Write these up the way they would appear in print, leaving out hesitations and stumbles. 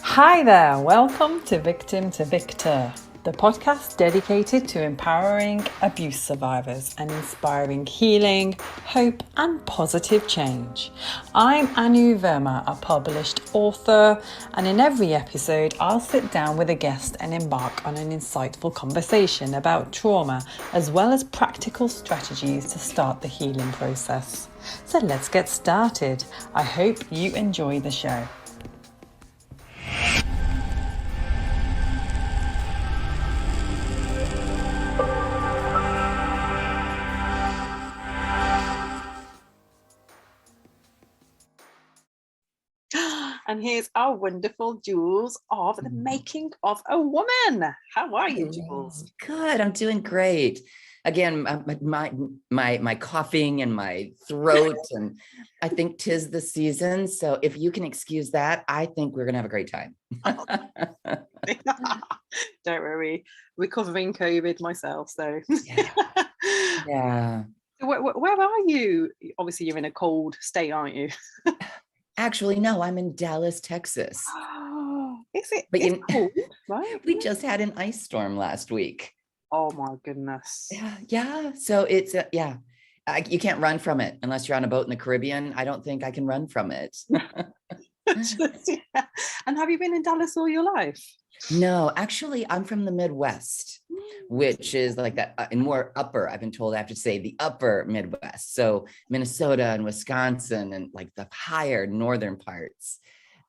Hi there, welcome to Victim to Victor, the podcast dedicated to empowering abuse survivors and inspiring healing, hope, and positive change. I'm Verma, a published author, and in every episode, I'll sit down with a guest and embark on an insightful conversation about trauma, as well as practical strategies to start the healing process. So let's get started. I hope you enjoy the show. And here's our wonderful Jules of the making of a woman. How are you, Jules? Good. I'm doing great. Again, my coughing and my throat, and I think 'tis the season. So if you can excuse that, I think we're gonna have a great time. Don't worry, recovering COVID myself. So yeah. Where are you? Obviously, you're in a cold state, aren't you? Actually, no, I'm in Dallas, Texas. Is it? But it's cold, right? We just had an ice storm last week. Oh my goodness. Yeah. So it's you can't run from it unless you're on a boat in the Caribbean. I don't think I can run from it. And have you been in Dallas all your life? No, actually, I'm from the Midwest, which is like that in more upper, I've been told I have to say the upper Midwest. So Minnesota and Wisconsin and like the higher northern parts.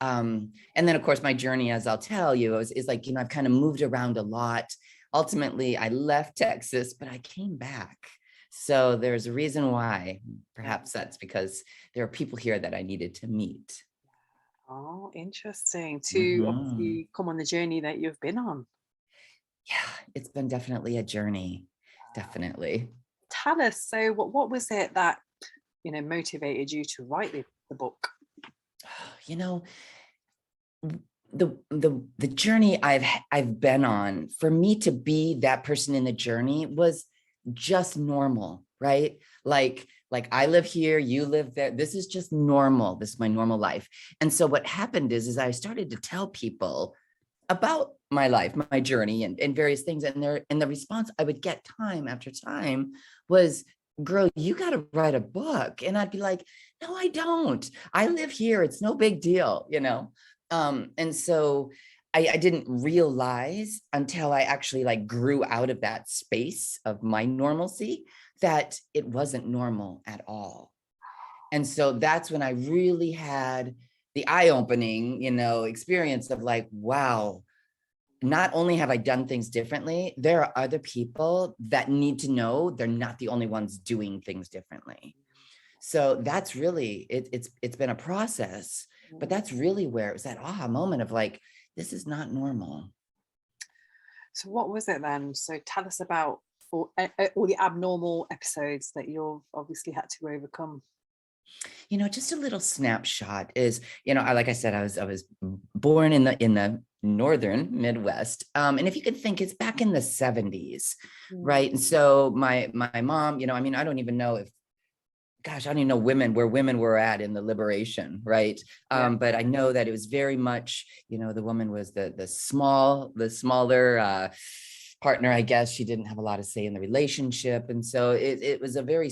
And then, of course, my journey, as I'll tell you, is like, I've kind of moved around a lot. Ultimately, I left Texas, but I came back. So there's a reason why. Perhaps that's because there are people here that I needed to meet. Oh, interesting. To obviously come on the journey that you've been on. Yeah, it's been definitely a journey. Definitely. Tell us, so what was it that, motivated you to write the book? The journey I've been on, for me to be that person in the journey was just normal, right? Like I live here, you live there. This is just normal. This is my normal life. And so what happened is I started to tell people about my life, my journey, and various things. And the response I would get time after time was, girl, you got to write a book. And I'd be like, no, I don't. I live here. It's no big deal, And so I didn't realize until I actually grew out of that space of my normalcy that it wasn't normal at all. And so that's when I really had the eye-opening, experience of wow, not only have I done things differently, there are other people that need to know they're not the only ones doing things differently. So that's really, it's been a process, but that's really where it was that aha moment of this is not normal. So what was it then? So tell us about all the abnormal episodes that you've obviously had to overcome. Just a little snapshot is, like I said, I was born in the northern Midwest. And if you could think, it's back in the 70s, right? And so my mom, I don't even know I don't even know where women were at in the liberation, right? But I know that it was very much, the woman was the smaller partner, I guess. She didn't have a lot of say in the relationship. And so it was a very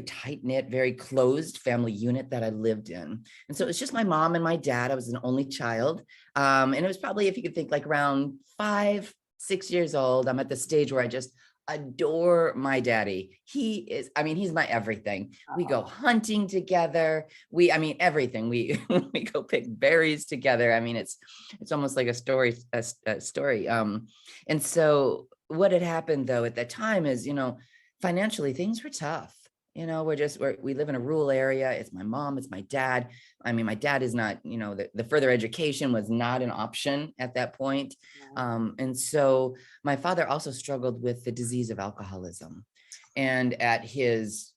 tight-knit, very closed family unit that I lived in. And so it was just my mom and my dad. I was an only child. And it was probably, if you could think, around 5, 6 years old. I'm at the stage where I just adore my daddy. He's my everything. We go hunting together. Everything. We go pick berries together. It's almost like a story. And so what had happened though at that time is, financially things were tough. We live in a rural area. It's my mom, it's my dad. My dad is not, the further education was not an option at that point. And so my father also struggled with the disease of alcoholism. And at his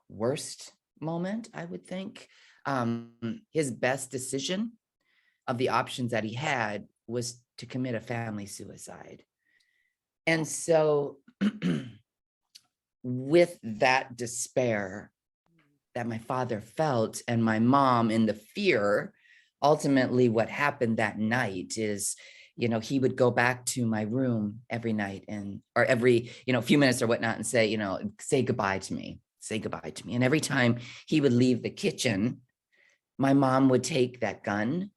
worst moment, I would think, his best decision of the options that he had was to commit a family suicide. And so with that despair, that my father felt, and my mom in the fear. Ultimately, what happened that night is, he would go back to my room every night or every, few minutes or whatnot and say, say goodbye to me, say goodbye to me. And every time he would leave the kitchen, my mom would take that gun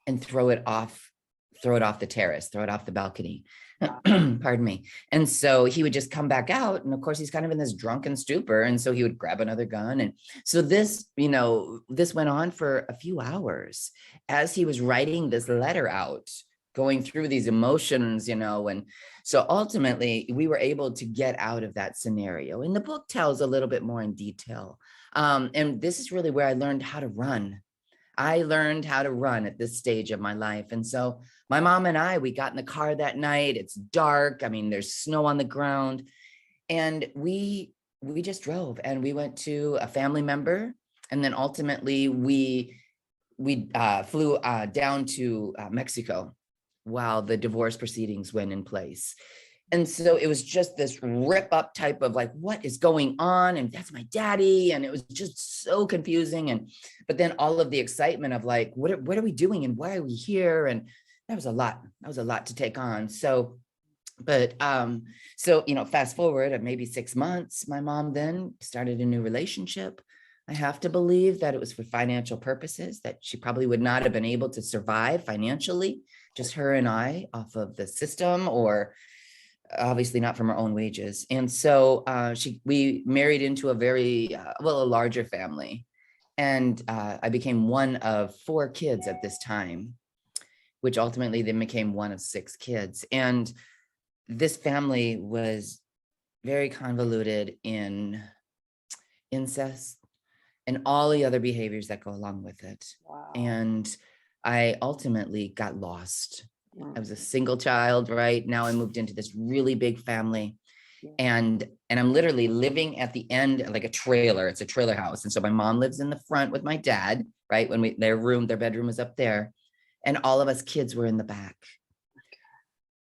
and throw it off the terrace, throw it off the balcony. Pardon me. And so he would just come back out. And of course, he's kind of in this drunken stupor. And so he would grab another gun. And so this went on for a few hours as he was writing this letter out, going through these emotions, and so ultimately we were able to get out of that scenario. And the book tells a little bit more in detail. And this is really where I learned how to run. I learned how to run at this stage of my life. And so my mom and we got in the car that night. It's dark. I mean, there's snow on the ground. And we just drove, and we went to a family member. And then ultimately we flew down to Mexico while the divorce proceedings went in place. And so it was just this rip up type of like, what is going on? And that's my daddy. And it was just so confusing. But then all of the excitement of like, what are we doing? And why are we here? And that was a lot to take on. So fast forward at maybe 6 months, my mom then started a new relationship. I have to believe that it was for financial purposes, that she probably would not have been able to survive financially, just her and I off of the system, or obviously not from our own wages. And so we married into a very, a larger family. And I became one of 4 kids at this time, which ultimately then became one of 6 kids. And this family was very convoluted in incest and all the other behaviors that go along with it. Wow. And I ultimately got lost. I was a single child, right? Now I moved into this really big family, and I'm literally living at the end, like a trailer. It's a trailer house. And so my mom lives in the front with my dad, right? When their bedroom was up there, and all of us kids were in the back.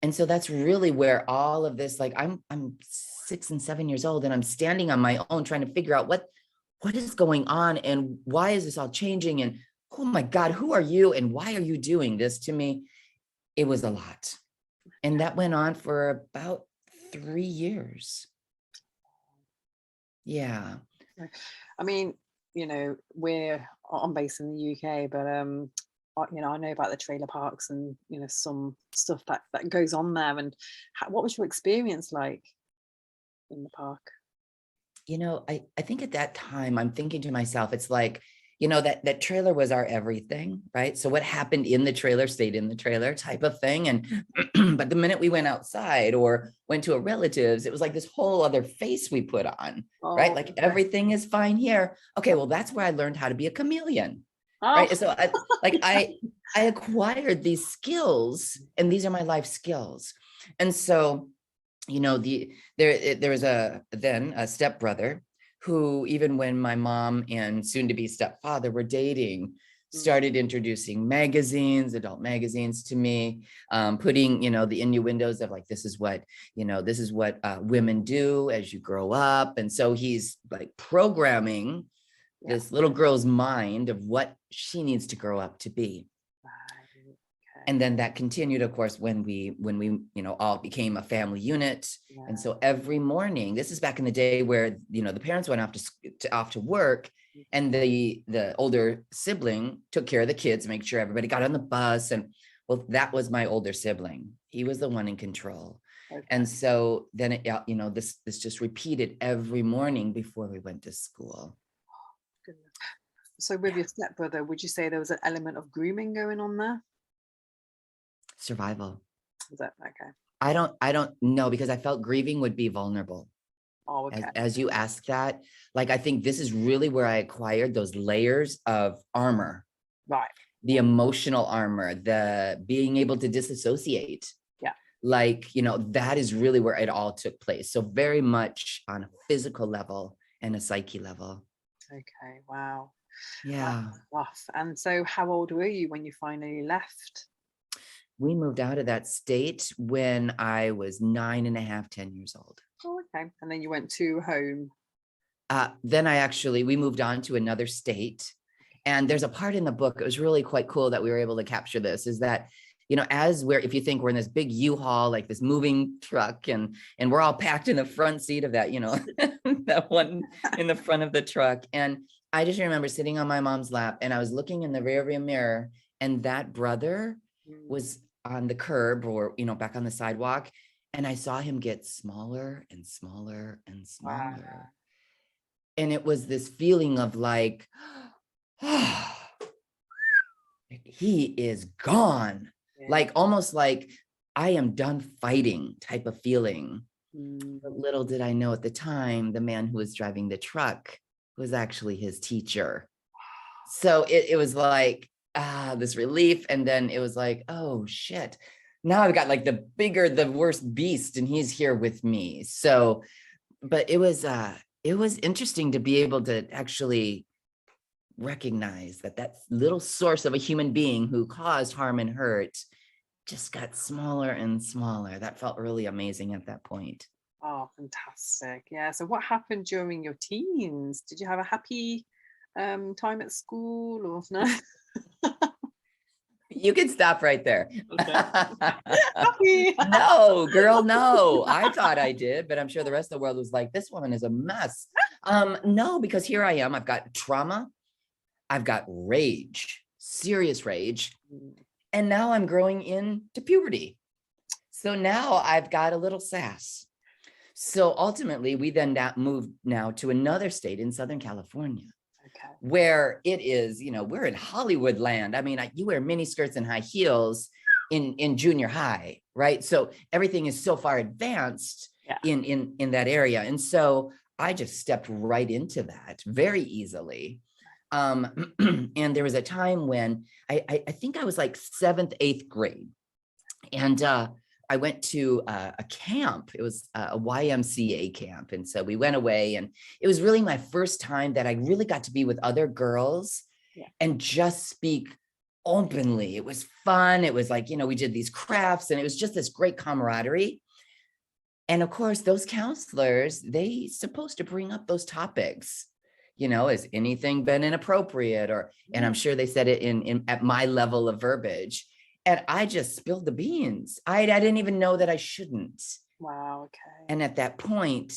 And so that's really where all of this, like I'm 6 and 7 years old, and I'm standing on my own trying to figure out what is going on and why is this all changing? And oh my God, who are you? And why are you doing this to me? It was a lot. And that went on for about 3 years. Yeah. I mean, I'm based in the UK, but I know about the trailer parks and some stuff that goes on there. And what was your experience like in the park? I think at that time, I'm thinking to myself, it's like, that trailer was our everything, right? So what happened in the trailer stayed in the trailer type of thing. And, but the minute we went outside or went to a relative's, it was like this whole other face we put on, right? Like everything is fine here. Okay, well, that's where I learned how to be a chameleon, right? So I acquired these skills, and these are my life skills. And so, there was a stepbrother who, even when my mom and soon to be stepfather were dating, started introducing adult magazines to me, putting, the innuendos of like, this is what women do as you grow up. And so he's like programming this little girl's mind of what she needs to grow up to be. And then that continued, of course, when we all became a family unit. Yeah. And so every morning, this is back in the day where, the parents went off to work, and the older sibling took care of the kids, make sure everybody got on the bus. And well, that was my older sibling. He was the one in control. Okay. And so then this just repeated every morning before we went to school. Goodness. So with your stepbrother, would you say there was an element of grooming going on there? Survival. Is that okay? I don't know, because I felt grieving would be vulnerable. Oh, okay. As you ask that, like, I think this is really where I acquired those layers of armor, right? The emotional armor, the being able to disassociate. Yeah. Like, that is really where it all took place. So very much on a physical level and a psyche level. Okay. Wow. Yeah. Rough. And so how old were you when you finally left? We moved out of that state when I was 9.5, 10 years old. Oh, okay. And then you went to home? then we moved on to another state. And there's a part in the book, it was really quite cool that we were able to capture this, is that, if you think we're in this big U-Haul, like this moving truck, and we're all packed in the front seat of that, that one in the front of the truck. And I just remember sitting on my mom's lap, and I was looking in the rearview mirror, and that brother was on the curb, or, back on the sidewalk. And I saw him get smaller and smaller and smaller. Wow. And it was this feeling of like, he is gone. Yeah. Like almost like I am done fighting type of feeling. But little did I know at the time, the man who was driving the truck was actually his teacher. So it was like, this relief. And then it was like, oh shit. Now I've got like the worst beast, and he's here with me. So, but it was interesting to be able to actually recognize that little source of a human being who caused harm and hurt just got smaller and smaller. That felt really amazing at that point. Oh, fantastic. Yeah. So what happened during your teens? Did you have a happy time at school or no? You can stop right there. Okay. No, girl, no. I thought I did, but I'm sure the rest of the world was like, this woman is a mess. No, because here I am. I've got trauma. I've got rage, serious rage. And now I'm growing into puberty. So now I've got a little sass. So ultimately, we then moved now to another state in Southern California. Okay. Where it is, we're in Hollywood land. I mean, you wear mini skirts and high heels in junior high, right? So everything is so far advanced in that area. And so I just stepped right into that very easily. And there was a time when I think I was like 7th, 8th grade. And I went to a camp. It was a YMCA camp. And so we went away, and it was really my first time that I really got to be with other girls and just speak openly. It was fun. It was like, we did these crafts, and it was just this great camaraderie. And of course, those counselors, they supposed to bring up those topics, has anything been inappropriate? And I'm sure they said it in at my level of verbiage. And I just spilled the beans. I didn't even know that I shouldn't. Wow. Okay. And at that point,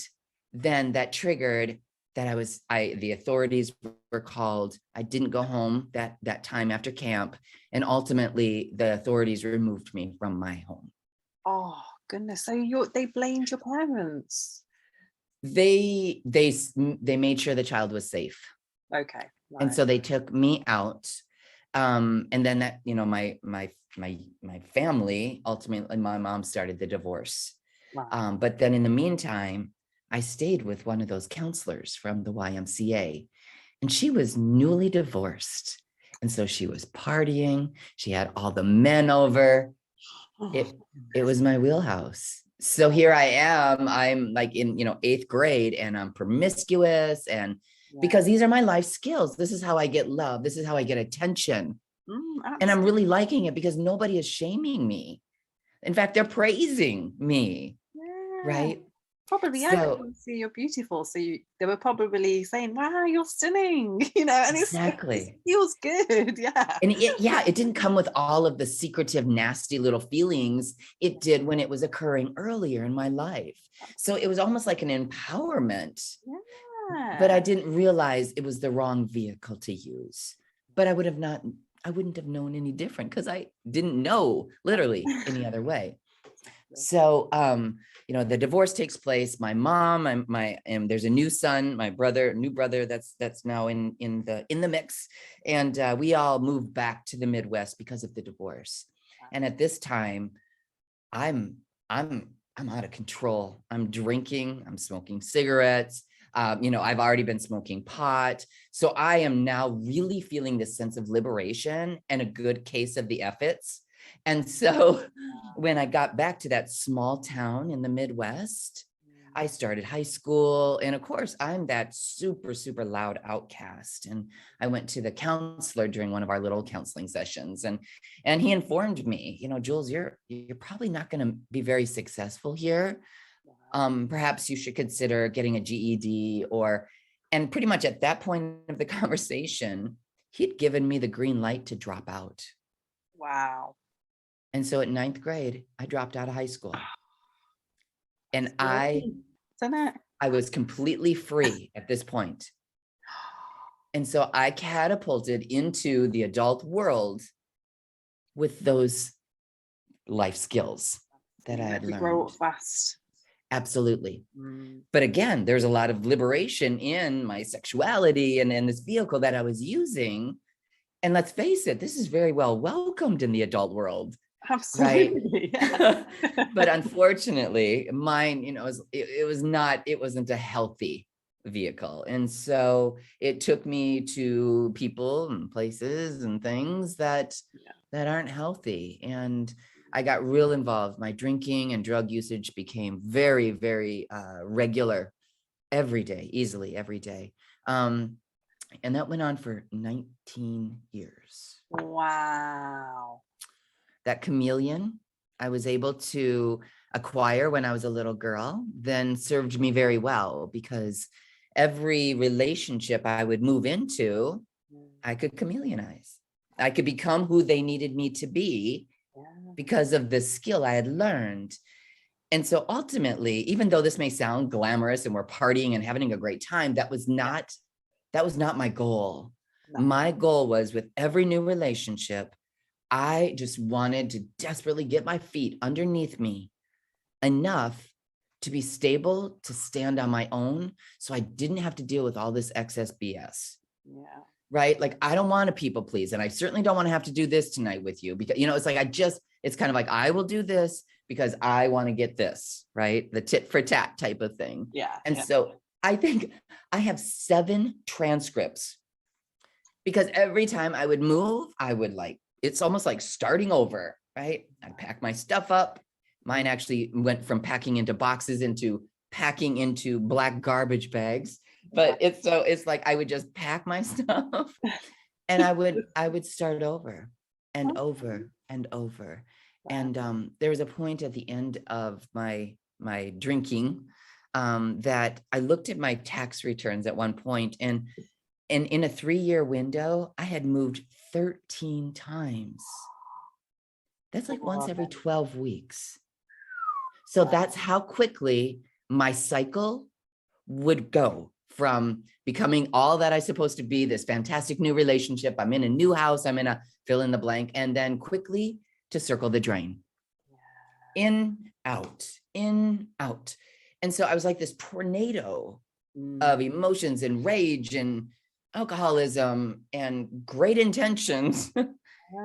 then that triggered that the authorities were called. I didn't go home that time after camp. And ultimately the authorities removed me from my home. Oh goodness. So they blamed your parents. They made sure the child was safe. Okay. Right. And so they took me out. And then that, my family, ultimately my mom started the divorce. Wow. But then in the meantime, I stayed with one of those counselors from the YMCA, and she was newly divorced. And so she was partying. She had all the men over. It was my wheelhouse. So here I am, I'm like in, 8th grade, and I'm promiscuous, and because these are my life skills. This is how I get love. This is how I get attention. And I'm really liking it because nobody is shaming me. In fact, they're praising me. Right? Probably, so, you're beautiful. So they were probably saying, wow, you're stunning, and exactly. It feels good. Yeah. And it didn't come with all of the secretive, nasty little feelings. It did when it was occurring earlier in my life. So it was almost like an empowerment. Yeah. But I didn't realize it was the wrong vehicle to use. But I wouldn't have known any different because I didn't know literally any other way. So, the divorce takes place. My mom, and there's a new son, new brother that's now in the mix. And we all moved back to the Midwest because of the divorce. And at this time, I'm out of control. I'm drinking, I'm smoking cigarettes. I've already been smoking pot. So I am now really feeling this sense of liberation and a good case of the efforts. And so when I got back to that small town in the Midwest, I started high school. And of course, I'm that super, super loud outcast. And I went to the counselor during one of our little counseling sessions. And he informed me, Jules, you're probably not going to be very successful here. Perhaps you should consider getting a GED And pretty much at that point of the conversation, he'd given me the green light to drop out. Wow. And so at 9th grade, I dropped out of high school. And Isn't it? I was completely free at this point. And so I catapulted into the adult world with those life skills that I had learned. Grow up fast. Absolutely. But again, there's a lot of liberation in my sexuality and in this vehicle that I was using. And let's face it, this is very well welcomed in the adult world. Absolutely. Right? Yeah. But unfortunately, mine, it wasn't a healthy vehicle. And so it took me to people and places and things that aren't healthy. And I got real involved. My drinking and drug usage became very, very regular every day, easily every day. And that went on for 19 years. Wow. That chameleon I was able to acquire when I was a little girl then served me very well, because every relationship I would move into, I could chameleonize. I could become who they needed me to be because of the skill I had learned. And so ultimately, even though this may sound glamorous and we're partying and having a great time, that was not my goal. No. My goal was, with every new relationship, I just wanted to desperately get my feet underneath me enough to be stable, to stand on my own, so I didn't have to deal with all this excess BS. Yeah. Right? Like, I don't want to people please. And I certainly don't want to have to do this tonight with you, because, it's like, it's kind of like, I will do this because I want to get this, right? The tit for tat type of thing. Yeah. And so I think I have 7 transcripts, because every time I would move, I would it's almost like starting over, right? I'd pack my stuff up. Mine actually went from packing into boxes into packing into black garbage bags. But it's like I would just pack my stuff and I would start over and over and over. And there was a point at the end of my drinking that I looked at my tax returns at one point, and in a 3-year window, I had moved 13 times. That's like once every 12 weeks. So that's how quickly my cycle would go from becoming all that I'm supposed to be, this fantastic new relationship. I'm in a new house. I'm in a fill in the blank, and then quickly to circle the drain. In, out, in, out. And so I was like this tornado of emotions and rage and alcoholism and great intentions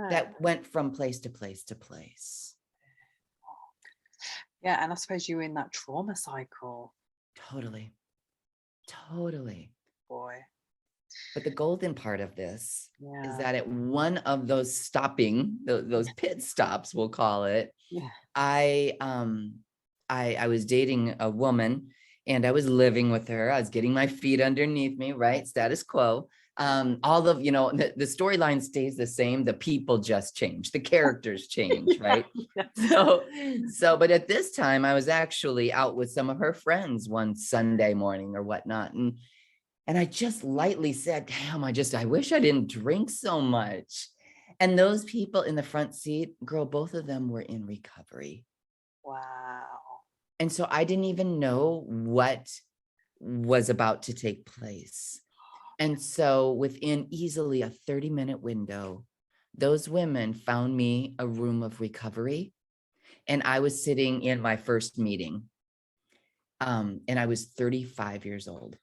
that went from place to place to place. Yeah, and I suppose you were in that trauma cycle. Totally. Boy. But the golden part of this is that at one of those stopping, those pit stops, we'll call it, I was dating a woman, and I was living with her. I was getting my feet underneath me, right? Status quo. All of, the storyline stays the same. The people just change. The characters change, right? So, but at this time, I was actually out with some of her friends one Sunday morning or whatnot. And I just lightly said, damn, I wish I didn't drink so much. And those people in the front seat, girl, both of them were in recovery. Wow. And so I didn't even know what was about to take place. And so within easily a 30-minute window, those women found me a room of recovery. And I was sitting in my first meeting. And I was 35 years old.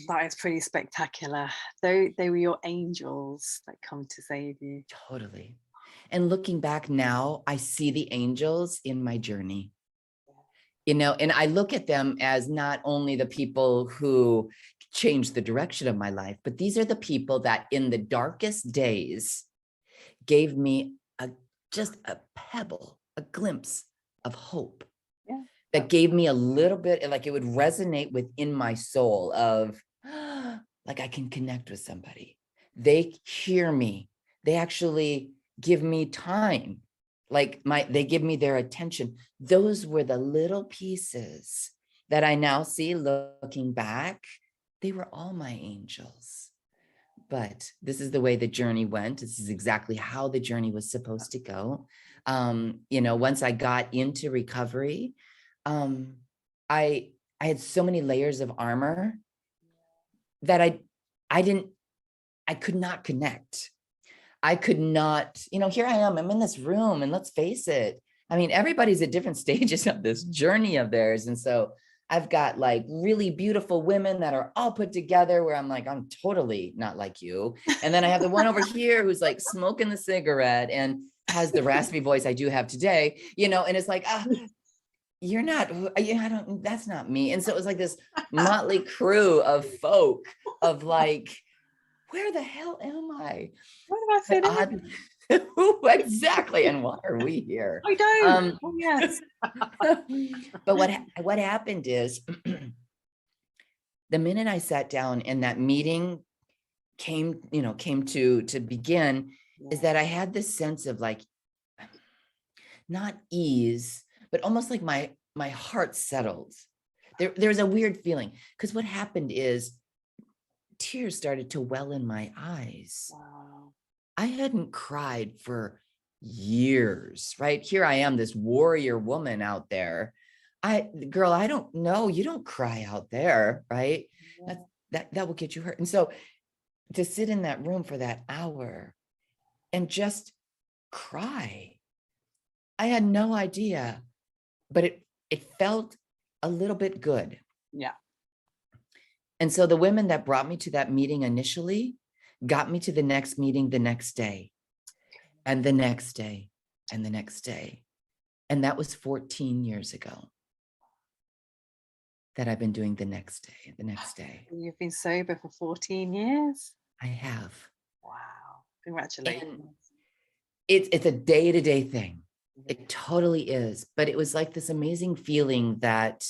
That is pretty spectacular. They were your angels that come to save you. Totally. And looking back now, I see the angels in my journey. And I look at them as not only the people who changed the direction of my life, but these are the people that in the darkest days gave me just a pebble, a glimpse of hope. Yeah. That gave me a little bit, like it would resonate within my soul of, like I can connect with somebody. They hear me. They actually give me time. They give me their attention. Those were the little pieces that I now see looking back They were all my angels. But this is the way the journey went. This is exactly how the journey was supposed to go. Once I got into recovery, I had so many layers of armor that I could not connect. I could not, here I am, I'm in this room, and let's face it. I mean, everybody's at different stages of this journey of theirs. And so I've got like really beautiful women that are all put together where I'm like, I'm totally not like you. And then I have the one over here who's like smoking the cigarette and has the raspy voice I do have today, and it's like, you're not, that's not me. And so it was like this motley crew of folk of like, where the hell am I? Where did I fit in? Exactly. And why are we here? I don't. Oh, yes. But what happened is the minute I sat down and that meeting came to begin, is that I had this sense of like, not ease, but almost like my heart settled. There's a weird feeling, because what happened is tears started to well in my eyes. Wow. I hadn't cried for years, right? Here I am, this warrior woman out there. I don't know. You don't cry out there, right? Yeah. That will get you hurt. And so to sit in that room for that hour and just cry, I had no idea, but it felt a little bit good. Yeah. And so the women that brought me to that meeting initially got me to the next meeting the next day, and the next day, and the next day. And that was 14 years ago that I've been doing the next day, the next day. You've been sober for 14 years? I have. Wow. Congratulations. And it's a day-to-day thing. It totally is. But it was like this amazing feeling that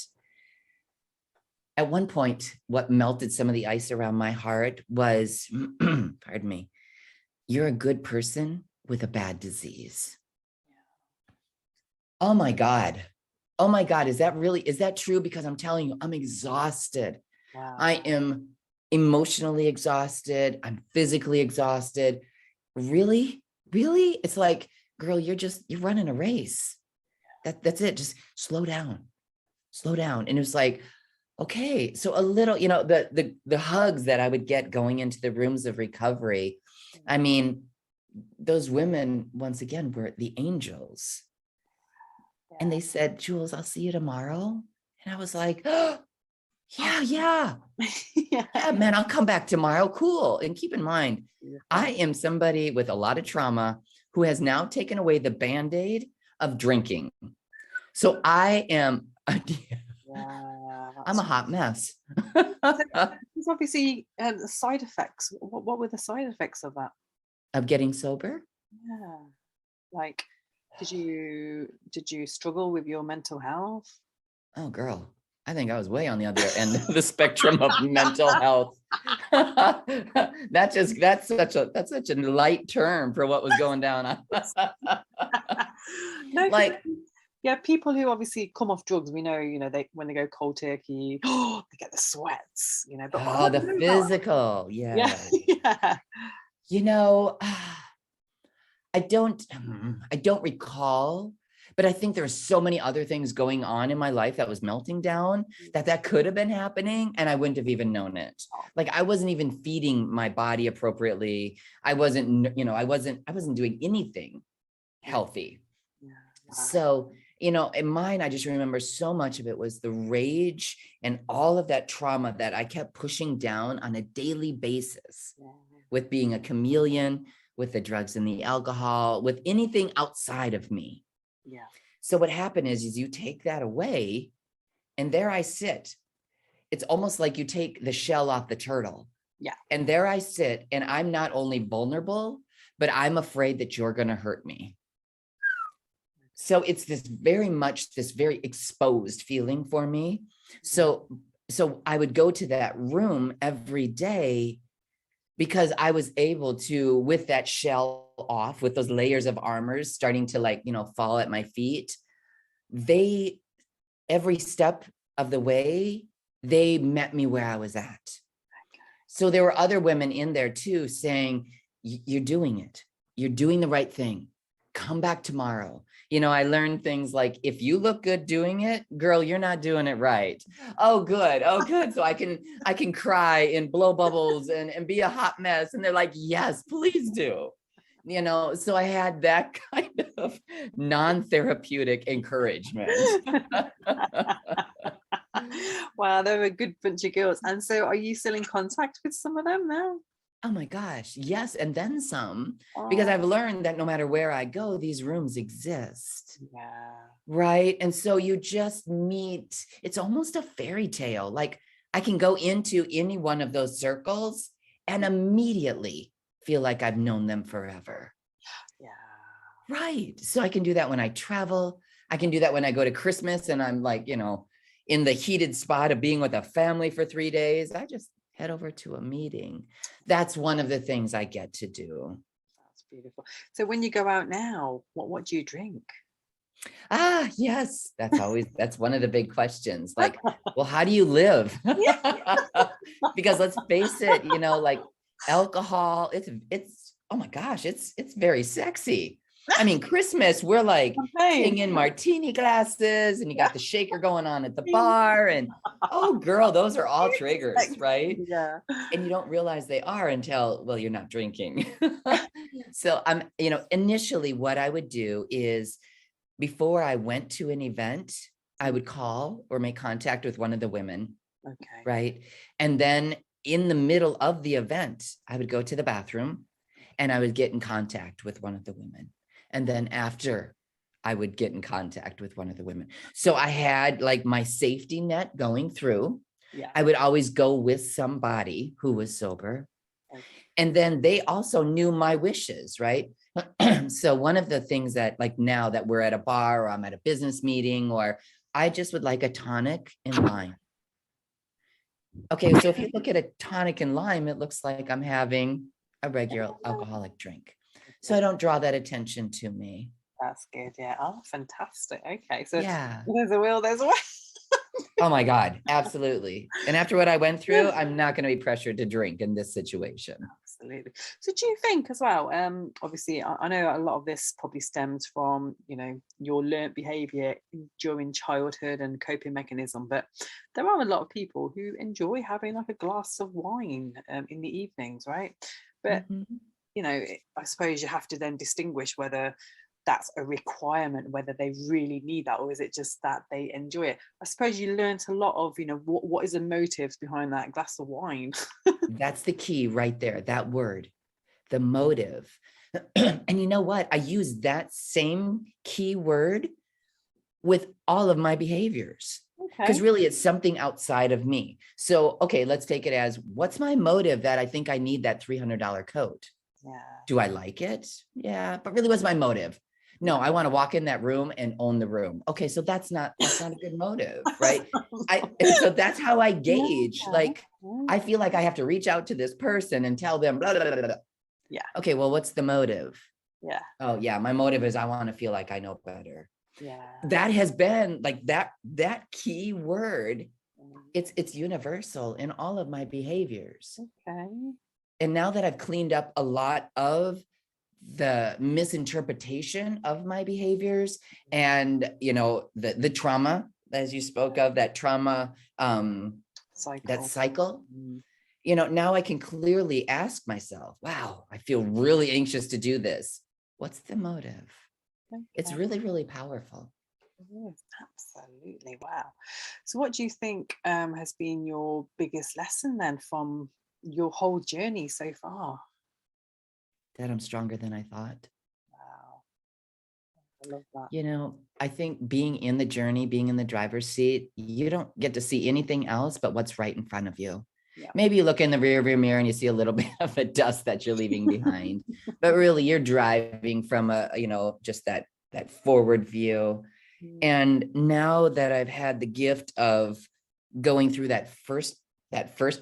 at one point, what melted some of the ice around my heart was, pardon me, you're a good person with a bad disease. Oh my God. Oh my God. Is that true? Because I'm telling you, I'm exhausted. Wow. I am emotionally exhausted. I'm physically exhausted. Really? It's like, girl, you're running a race. That's it. Just slow down. And it was like, okay, so a little, the hugs that I would get going into the rooms of recovery. I mean, those women, once again, were the angels. Yeah. And they said, Jules, I'll see you tomorrow. And I was like, oh, yeah, man, I'll come back tomorrow. Cool. And keep in mind, I am somebody with a lot of trauma who has now taken away the Band-Aid of drinking. So I am... I'm a hot mess. There's obviously side effects. What were the side effects of that? Of getting sober? Yeah. Like, did you struggle with your mental health? Oh, girl, I think I was way on the other end of the spectrum of mental health. That's such a light term for what was going down. No, like. Yeah, people who obviously come off drugs, we know, they when they go cold turkey, they get the sweats, but the physical, yeah. I don't recall, but I think there's so many other things going on in my life that was melting down that could have been happening, and I wouldn't have even known it. Like I wasn't even feeding my body appropriately. I wasn't doing anything healthy. Yeah. Wow. So in mine, I just remember so much of it was the rage and all of that trauma that I kept pushing down on a daily basis with being a chameleon, with the drugs and the alcohol, with anything outside of me. Yeah. So what happened is you take that away, and there I sit. It's almost like you take the shell off the turtle. Yeah. And there I sit, and I'm not only vulnerable, but I'm afraid that you're going to hurt me. So it's this very exposed feeling for me. So I would go to that room every day because I was able to, with that shell off, with those layers of armor starting to fall at my feet, every step of the way, they met me where I was at. So there were other women in there too saying, you're doing it. You're doing the right thing. Come back tomorrow. You know, I learned things like, if you look good doing it, girl, you're not doing it right. Oh, good. Oh, good. So I can cry and blow bubbles and be a hot mess. And they're like, yes, please do. You know, so I had that kind of non-therapeutic encouragement. Wow, they're a good bunch of girls. And so are you still in contact with some of them now? Oh my gosh, yes. And then some, because I've learned that no matter where I go, these rooms exist. Yeah. Right. And so you just meet, it's almost a fairy tale. Like I can go into any one of those circles and immediately feel like I've known them forever. Yeah. Right. So I can do that when I travel. I can do that when I go to Christmas and I'm like, you know, in the heated spot of being with a family for 3 days. I just head over to a meeting. That's one of the things I get to do. That's beautiful. So when you go out now, what do you drink? Ah, yes. That's one of the big questions. Like, well, how do you live? Because let's face it, you know, like alcohol, it's, oh my gosh, it's very sexy. I mean, Christmas, we're like king in martini glasses and you got the shaker going on at the bar and, oh girl, those are all triggers, right? Yeah. And you don't realize they are until, well, you're not drinking. So you know, initially what I would do is before I went to an event, I would call or make contact with one of the women. Okay. Right. And then in the middle of the event, I would go to the bathroom and I would get in contact with one of the women. And then after, I would get in contact with one of the women. So I had like my safety net going through. Yeah. I would always go with somebody who was sober. Okay. And then they also knew my wishes, right? So one of the things that like now that we're at a bar or I'm at a business meeting or I just would like a tonic and lime. Okay, so if you look at a tonic and lime, it looks like I'm having a regular alcoholic drink. So I don't draw that attention to me. That's good. Yeah. Oh, fantastic. Okay. So Yeah. there's a will, there's a way. Oh my God, absolutely. And after what I went through, I'm not going to be pressured to drink in this situation. Absolutely. So do you think as well, obviously I know a lot of this probably stems from, you know, your learnt behavior during childhood and coping mechanism, but there are a lot of people who enjoy having like a glass of wine in the evenings, right? But you know, I suppose you have to then distinguish whether that's a requirement, whether they really need that, or is it just that they enjoy it? I suppose you learned a lot of, you know, what is the motives behind that glass of wine? That's the key right there, that word, the motive. And you know what? I use that same key word with all of my behaviors. Because really it's something outside of me. So, okay, let's take it as what's my motive that I think I need that $300 coat? Yeah. Do I like it? Yeah, but really what's my motive? No, I want to walk in that room and own the room. Okay, so that's not a good motive, right? So that's how I gauge. Like, I feel like I have to reach out to this person and tell them, blah, blah, blah, blah. Yeah. Okay, well, what's the motive? Yeah. Oh, yeah, my motive is I want to feel like I know better. Yeah. That has been like that key word. It's universal in all of my behaviors. Okay. And now that I've cleaned up a lot of the misinterpretation of my behaviors and, you know, the trauma, as you spoke of, that trauma, that cycle, you know, now I can clearly ask myself, wow, I feel really anxious to do this. What's the motive? Okay. It's really, really powerful. Yes, absolutely. Wow. So what do you think has been your biggest lesson then from your whole journey so far? That I'm stronger than I thought. Wow. I love that. You know, I think being in the journey, being in the driver's seat, you don't get to see anything else but what's right in front of you. Yeah. Maybe you look in the rearview mirror and you see a little bit of the dust that you're leaving behind, but really you're driving from you know, just that forward view. And now that I've had the gift of going through that first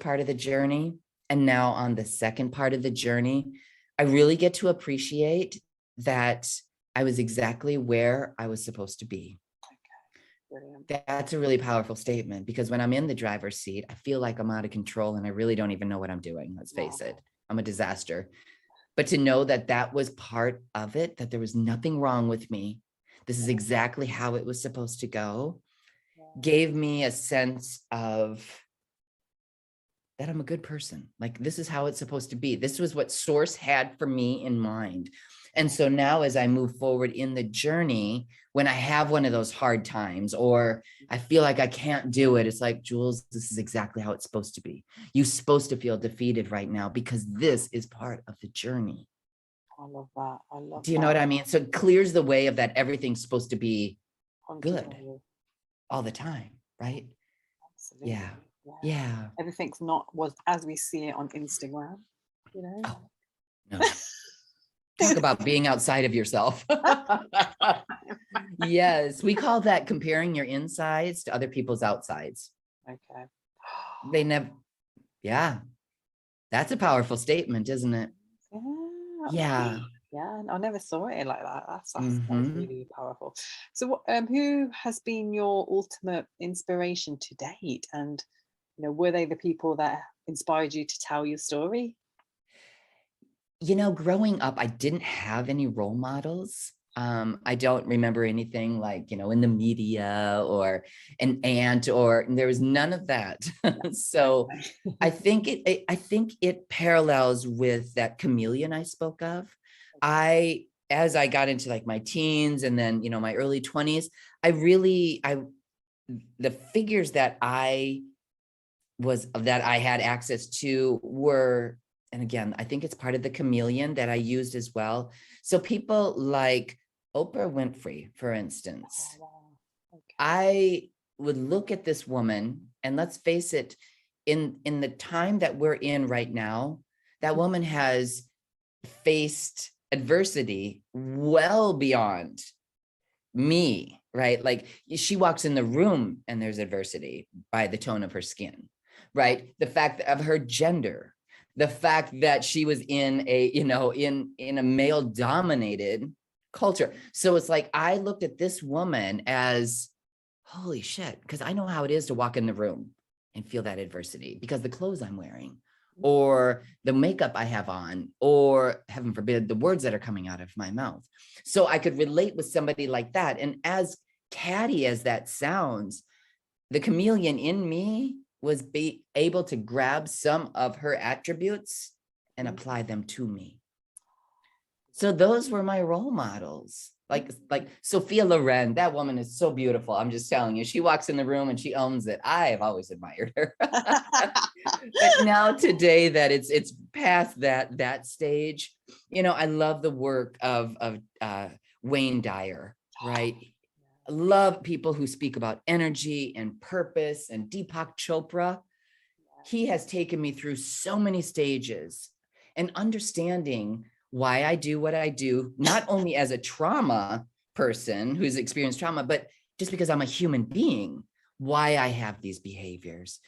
part of the journey, and now on the second part of the journey, I really get to appreciate that I was exactly where I was supposed to be. Brilliant. That's a really powerful statement, because when I'm in the driver's seat, I feel like I'm out of control and I really don't even know what I'm doing. Let's face it. I'm a disaster. But to know that that was part of it, that there was nothing wrong with me, this is exactly how it was supposed to go, gave me a sense of that I'm a good person. Like, this is how it's supposed to be. This was what Source had for me in mind. And so now as I move forward in the journey, when I have one of those hard times, or I feel like I can't do it, it's like, Jules, this is exactly how it's supposed to be. You're supposed to feel defeated right now because this is part of the journey. I love that. I love that. Do you know what I mean? So it clears the way of that everything's supposed to be good all the time, right? Absolutely. Yeah. Yeah. Everything's not was as we see it on Instagram, you know? Oh, no. Talk about being outside of yourself. Yes, we call that comparing your insides to other people's outsides. Okay. They never, yeah. That's a powerful statement, isn't it? Yeah. Yeah, I never saw it like that. That's really powerful. So, who has been your ultimate inspiration to date? And, you know, were they the people that inspired you to tell your story? You know, growing up, I didn't have any role models. I don't remember anything like, you know, in the media or an aunt, or there was none of that. So I think it parallels with that chameleon I spoke of. As I got into like my teens and then, you know, my early 20s, the figures that I had access to were, and again, I think it's part of the chameleon that I used as well. So people like Oprah Winfrey, for instance, I would look at this woman, and let's face it, in the time that we're in right now, that woman has faced adversity well beyond me, right? Like, she walks in the room and there's adversity by the tone of her skin, right? The fact of her gender, the fact that she was in a, you know, in a male dominated culture. So it's like, I looked at this woman as, holy shit, because I know how it is to walk in the room and feel that adversity because the clothes I'm wearing, or the makeup I have on, or heaven forbid, the words that are coming out of my mouth. So I could relate with somebody like that. And as catty as that sounds, the chameleon in me was able to grab some of her attributes and apply them to me. So those were my role models. Like Sophia Loren, that woman is so beautiful. I'm just telling you, she walks in the room and she owns it. I have always admired her. But now today that it's past that stage, you know, I love the work of Wayne Dyer, right? I love people who speak about energy and purpose, and Deepak Chopra. He has taken me through so many stages and understanding why I do what I do, not only as a trauma person who's experienced trauma, but just because I'm a human being, why I have these behaviors.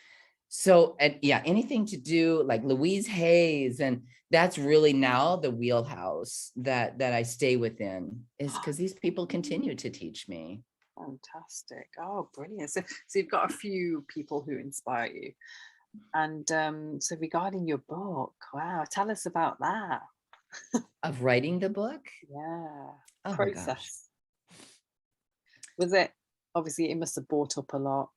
So, and yeah, anything to do like Louise Hayes, and that's really now the wheelhouse that I stay within, is because these people continue to teach me. Fantastic. Oh, brilliant. So you've got a few people who inspire you. And so regarding your book, wow, tell us about that. Of writing the book? Yeah. Oh process. Was it, obviously it must have brought up a lot?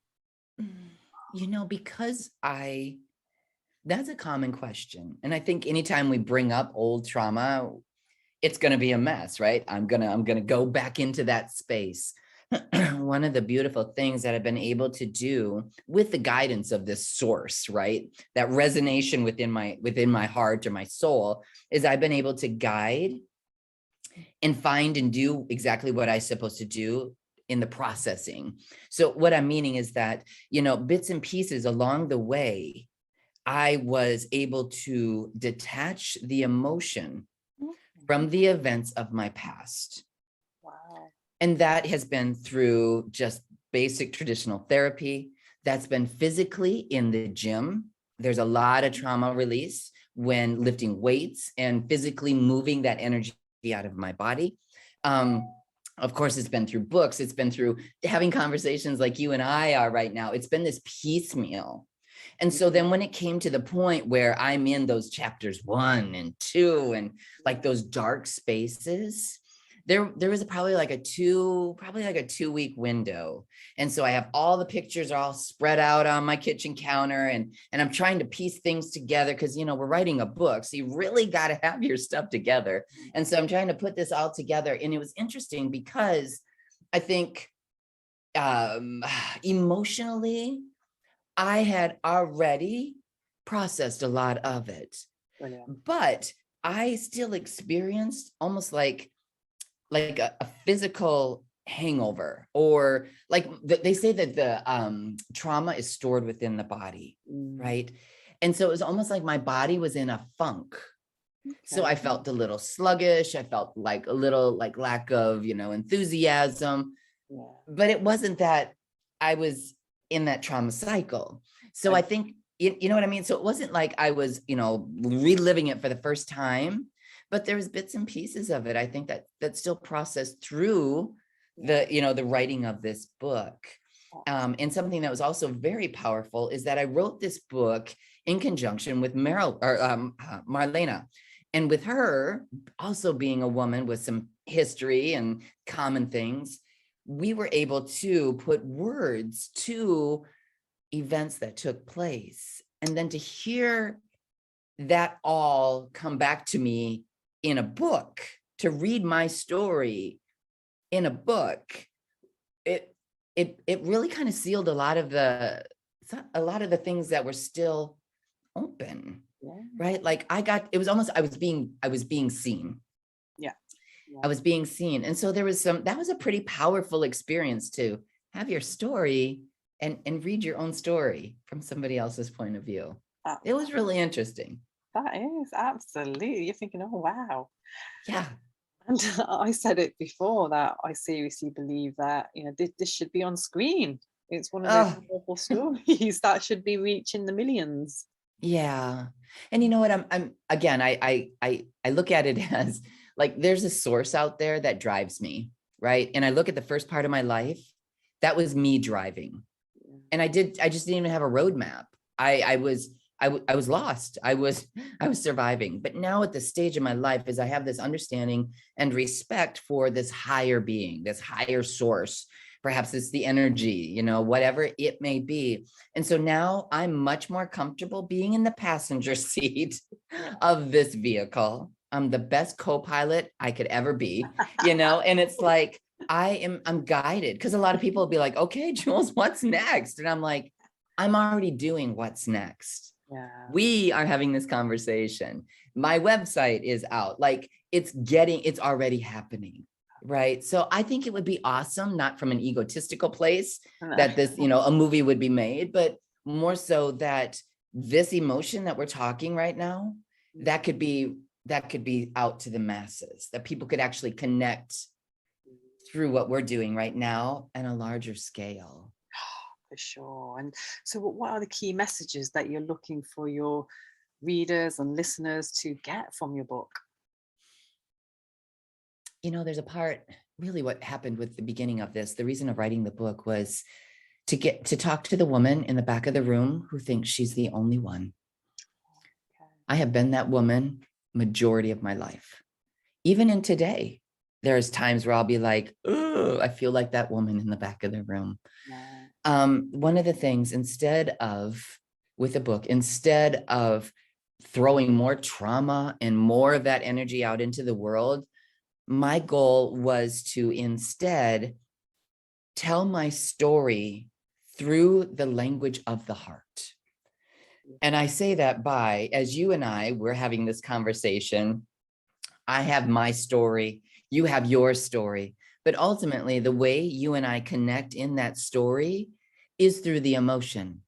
You know, because that's a common question. And I think anytime we bring up old trauma, it's going to be a mess, right? I'm going to go back into that space. One of the beautiful things that I've been able to do with the guidance of this source, right? That resonation within my heart or my soul, is I've been able to guide and find and do exactly what I'm supposed to do in the processing. So what I'm meaning is that, you know, bits and pieces along the way, I was able to detach the emotion from the events of my past. Wow. And that has been through just basic traditional therapy. That's been physically in the gym. There's a lot of trauma release when lifting weights and physically moving that energy out of my body. of course, it's been through books. It's been through having conversations like you and I are right now. It's been this piecemeal. And so then when it came to the point where I'm in those chapters 1 and 2 and like those dark spaces, there was probably like a 2-week window. And so I have all the pictures are all spread out on my kitchen counter, and I'm trying to piece things together because, you know, we're writing a book, so you really got to have your stuff together. And so I'm trying to put this all together. And it was interesting because I think emotionally, I had already processed a lot of it. Brilliant. But I still experienced almost like a physical hangover, or like they say that the trauma is stored within the body, right? And so it was almost like my body was in a funk. Okay. So I felt a little sluggish. I felt like a little like lack of, you know, enthusiasm, but it wasn't that I was in that trauma cycle. So I think, you know what I mean? So it wasn't like I was, you know, reliving it for the first time, but there's bits and pieces of it, I think, that still processed through the, you know, the writing of this book. And something that was also very powerful is that I wrote this book in conjunction with Marlena. And with her also being a woman with some history and common things, we were able to put words to events that took place. And then to hear that all come back to me in a book, to read my story in a book, it really kind of sealed a lot of the things that were still open, right? Like it was almost, I was being seen. Yeah. I was being seen. And so that was a pretty powerful experience to have your story and read your own story from somebody else's point of view. It was really interesting. That is, absolutely. You're thinking, oh, wow. Yeah. And I said it before that I seriously believe that, you know, this should be on screen. It's one of those powerful stories that should be reaching the millions. Yeah. And you know what, I'm again, I look at it as like, there's a source out there that drives me, right? And I look at the first part of my life, that was me driving. And I just didn't even have a roadmap. I was lost. I was surviving. But now at the stage of my life is I have this understanding and respect for this higher being, this higher source. Perhaps it's the energy, you know, whatever it may be. And so now I'm much more comfortable being in the passenger seat of this vehicle. I'm the best co-pilot I could ever be, you know, and it's like, I'm guided, because a lot of people will be like, okay, Jules, what's next? And I'm like, I'm already doing what's next. Yeah. We are having this conversation. My website is out. Like it's already happening. Right. So I think it would be awesome, not from an egotistical place that this, you know, a movie would be made, but more so that this emotion that we're talking right now, that could be out to the masses, that people could actually connect through what we're doing right now on a larger scale. For sure. And so what are the key messages that you're looking for your readers and listeners to get from your book? You know, there's a part, really what happened with the beginning of this, the reason of writing the book was to get to talk to the woman in the back of the room who thinks she's the only one. Okay. I have been that woman majority of my life. Even in today, there's times where I'll be like, oh, I feel like that woman in the back of the room. Yeah. One of the things, instead of throwing more trauma and more of that energy out into the world, my goal was to instead tell my story through the language of the heart. And I say that by, as you and I were having this conversation, I have my story, you have your story, but ultimately the way you and I connect in that story is through the emotion.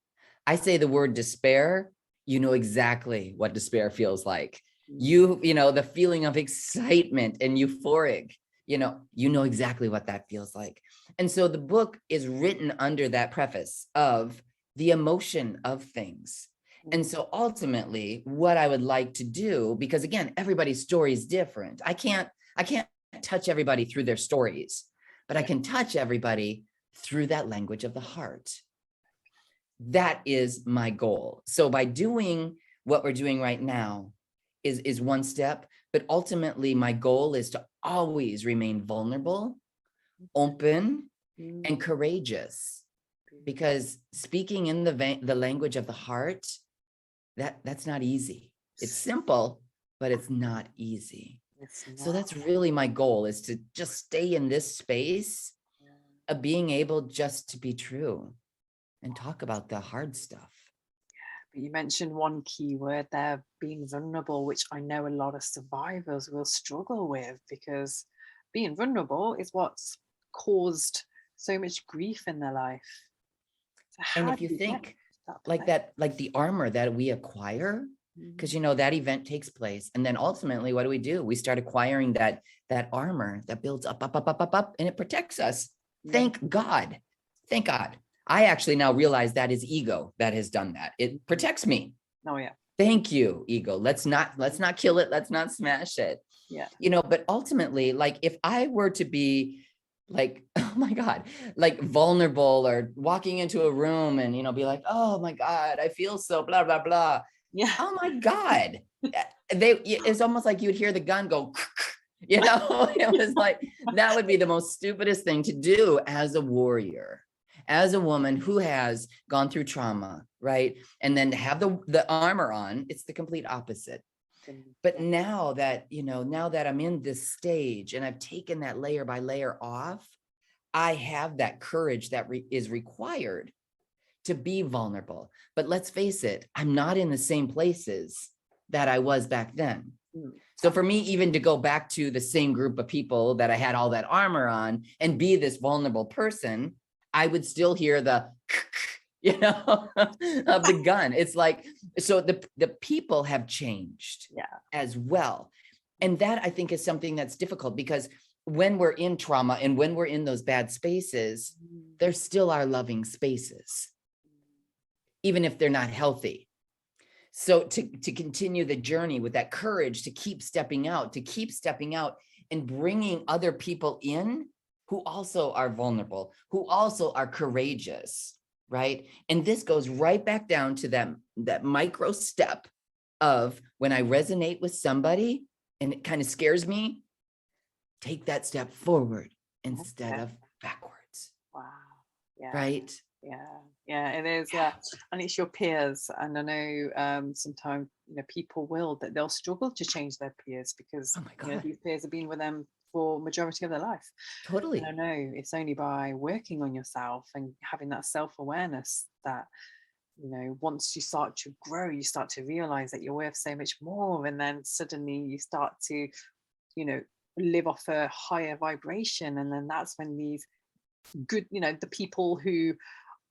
I say the word despair, you know exactly what despair feels like. You know, the feeling of excitement and euphoric, you know exactly what that feels like. And so the book is written under that preface of the emotion of things. And so ultimately what I would like to do, because again, everybody's story is different. I can't touch everybody through their stories. but I can touch everybody through that language of the heart. That is my goal. So by doing what we're doing right now is one step, but ultimately my goal is to always remain vulnerable, open, and courageous, because speaking in the language of the heart, that's not easy. It's simple, but it's not easy. So that's really my goal, is to just stay in this space of being able just to be true and talk about the hard stuff. But you mentioned one key word there, being vulnerable, which I know a lot of survivors will struggle with, because being vulnerable is what's caused so much grief in their life. So And if you think like the armor that we acquire, because that event takes place, and then ultimately what do? We start acquiring that armor that builds up, and it protects us. Thank God. Thank God. I actually now realize that is ego that has done that. It protects me. Oh yeah. Thank you, ego. Let's not kill it. Let's not smash it. Yeah. But ultimately, like if I were to be like, oh my God, like vulnerable, or walking into a room and, be like, oh my God, I feel so blah, blah, blah. Yeah. Oh my God. It's almost like you'd hear the gun go, it was like, that would be the most stupidest thing to do as a warrior, as a woman who has gone through trauma, right? And then to have the armor on, it's the complete opposite. But now that I'm in this stage and I've taken that layer by layer off, I have that courage that is required to be vulnerable. But let's face it, I'm not in the same places that I was back then. So for me, even to go back to the same group of people that I had all that armor on and be this vulnerable person, I would still hear the, of the gun. It's like, so the people have changed as well. And that I think is something that's difficult, because when we're in trauma and when we're in those bad spaces, there still are loving spaces, even if they're not healthy. So to continue the journey with that courage, to keep stepping out and bringing other people in who also are vulnerable, who also are courageous, right? And this goes right back down to that micro step of when I resonate with somebody and it kind of scares me, take that step forward instead of backwards. Wow. Yeah. Right? Yeah, it is. Yeah, and it's your peers. And I know sometimes people they'll struggle to change their peers, because these peers have been with them for majority of their life. Totally. And I know it's only by working on yourself and having that self-awareness that once you start to grow, you start to realize that you're worth so much more, and then suddenly you start to live off a higher vibration, and then that's when these good the people who